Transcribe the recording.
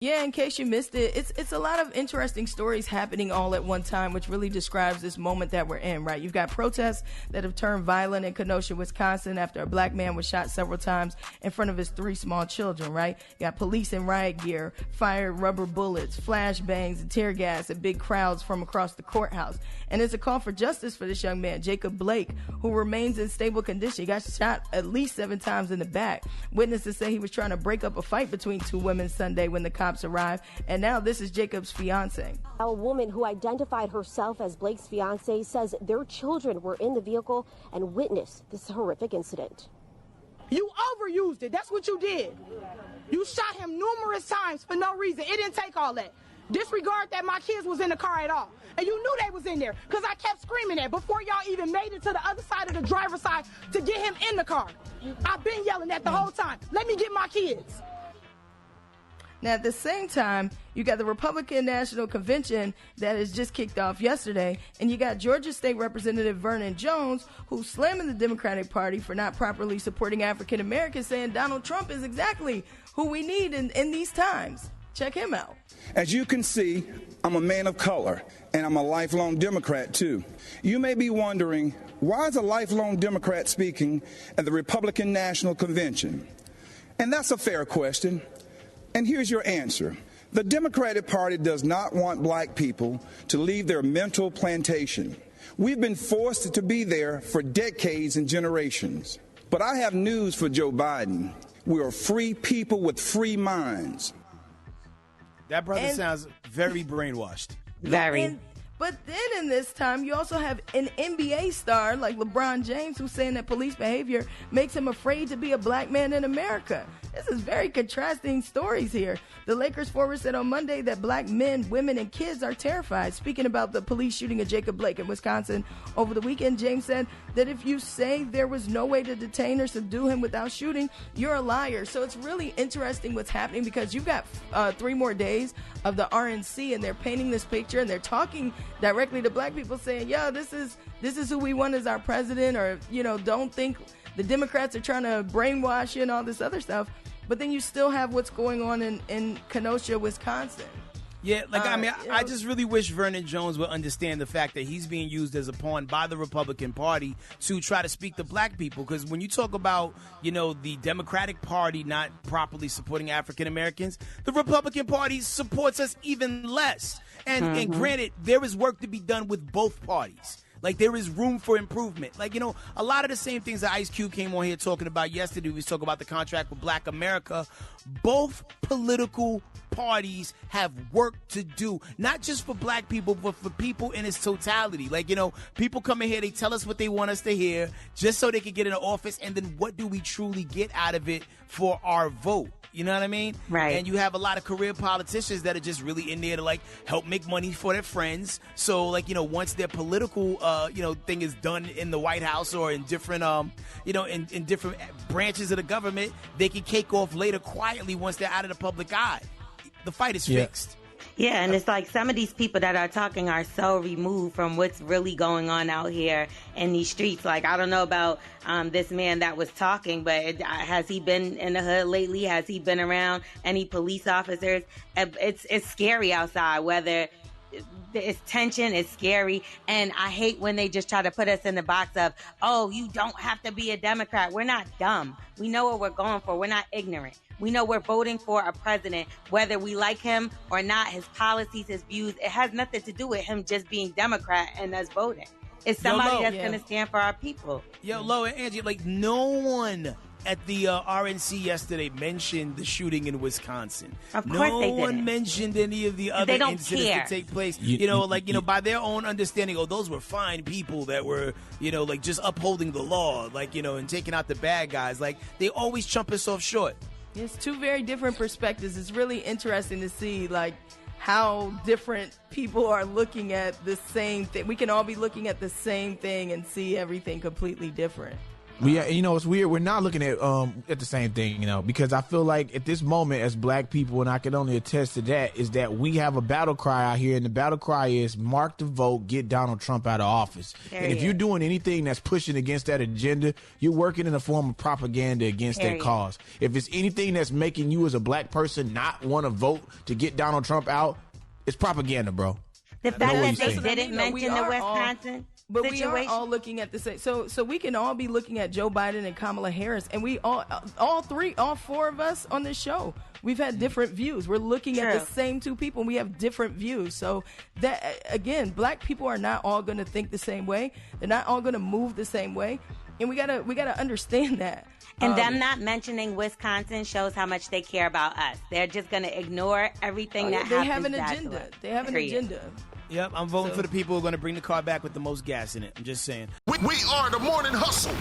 Yeah, in case you missed it, it's a lot of interesting stories happening all at one time, which really describes this moment that we're in, right? You've got protests that have turned violent in Kenosha, Wisconsin, after a black man was shot several times in front of his 3 small children, right? You got police in riot gear, fired rubber bullets, flashbangs, and tear gas at big crowds from across the courthouse. And it's a call for justice for this young man, Jacob Blake, who remains in stable condition. He got shot at least 7 times in the back. Witnesses say he was trying to break up a fight between 2 women Sunday when the cops arrived, and now this is Jacob's fiance. A woman who identified herself as Blake's fiance says their children were in the vehicle and witnessed this horrific incident. You overused it. That's what you did. You shot him numerous times for no reason. It didn't take all that. Disregard that my kids was in the car at all. And you knew they was in there because I kept screaming that before y'all even made it to the other side of the driver's side to get him in the car. I've been yelling that the whole time. Let me get my kids. Now, at the same time, you got the Republican National Convention that has just kicked off yesterday, and you got Georgia State Representative Vernon Jones, who's slamming the Democratic Party for not properly supporting African Americans, saying Donald Trump is exactly who we need in these times. Check him out. As you can see, I'm a man of color, and I'm a lifelong Democrat, too. You may be wondering, why is a lifelong Democrat speaking at the Republican National Convention? And that's a fair question. And here's your answer. The Democratic Party does not want black people to leave their mental plantation. We've been forced to be there for decades and generations. But I have news for Joe Biden. We are free people with free minds. That brother sounds very brainwashed. Very. But then in this time, you also have an NBA star like LeBron James who's saying that police behavior makes him afraid to be a black man in America. This is very contrasting stories here. The Lakers forward said on Monday that black men, women, and kids are terrified. Speaking about the police shooting of Jacob Blake in Wisconsin over the weekend, James said that if you say there was no way to detain or subdue him without shooting, you're a liar. So it's really interesting what's happening because you've got 3 more days of the RNC, and they're painting this picture, and they're talking directly to black people saying, yeah, this is who we want as our president, or, don't think the Democrats are trying to brainwash you and all this other stuff. But then you still have what's going on in Kenosha, Wisconsin. Yeah, I just really wish Vernon Jones would understand the fact that he's being used as a pawn by the Republican Party to try to speak to black people. Because when you talk about, the Democratic Party not properly supporting African Americans, the Republican Party supports us even less. And granted, there is work to be done with both parties. Like, there is room for improvement. Like, a lot of the same things that Ice Cube came on here talking about yesterday. We was talking about the contract with Black America. Both political parties have work to do, not just for black people, but for people in its totality. Like, people come in here, they tell us what they want us to hear just so they can get in the office. And then what do we truly get out of it for our vote? You know what I mean? Right. And you have a lot of career politicians that are just really in there to help make money for their friends. So once their political thing is done in the White House or in different in different branches of the government, they can cake off later quietly once they're out of the public eye. The fight is fixed. Yeah, and it's like some of these people that are talking are so removed from what's really going on out here in these streets. Like, I don't know about this man that was talking, but has he been in the hood lately? Has he been around any police officers? It's scary outside, whether it's tension, it's scary, and I hate when they just try to put us in the box of, oh, you don't have to be a Democrat. We're not dumb. We know what we're going for. We're not ignorant. We know we're voting for a president, whether we like him or not, his policies, his views. It has nothing to do with him just being Democrat and us voting. It's somebody that's going to stand for our people. Yo, Lo and Angie, no one at the RNC yesterday mentioned the shooting in Wisconsin. Of course they didn't. No one mentioned any of the other incidents that take place. By their own understanding, those were fine people that were, just upholding the law, and taking out the bad guys. They always chump us off short. It's 2 very different perspectives. It's really interesting to see, how different people are looking at the same thing. We can all be looking at the same thing and see everything completely different. You know, it's weird. We're not looking at the same thing, you know, because I feel like at this moment as black people, and I can only attest to that, is that we have a battle cry out here, and the battle cry is mark the vote, get Donald Trump out of office. And if you're doing anything that's pushing against that agenda, you're working in a form of propaganda against that cause. If it's anything that's making you as a black person not want to vote to get Donald Trump out, it's propaganda, bro. The fact that they didn't mention the Wisconsin But situation. we are all looking at the same. So we can all be looking at Joe Biden and Kamala Harris, and we all four of us on this show, we've had different views. We're looking at the same two people, and we have different views. So that, again, black people are not all going to think the same way. They're not all going to move the same way, and we gotta understand that. And them not mentioning Wisconsin shows how much they care about us. They're just going to ignore everything that happens. They have an agenda. They have an agenda. Yep, I'm voting for the people who are going to bring the car back with the most gas in it. I'm just saying. We are the Morning Hustle.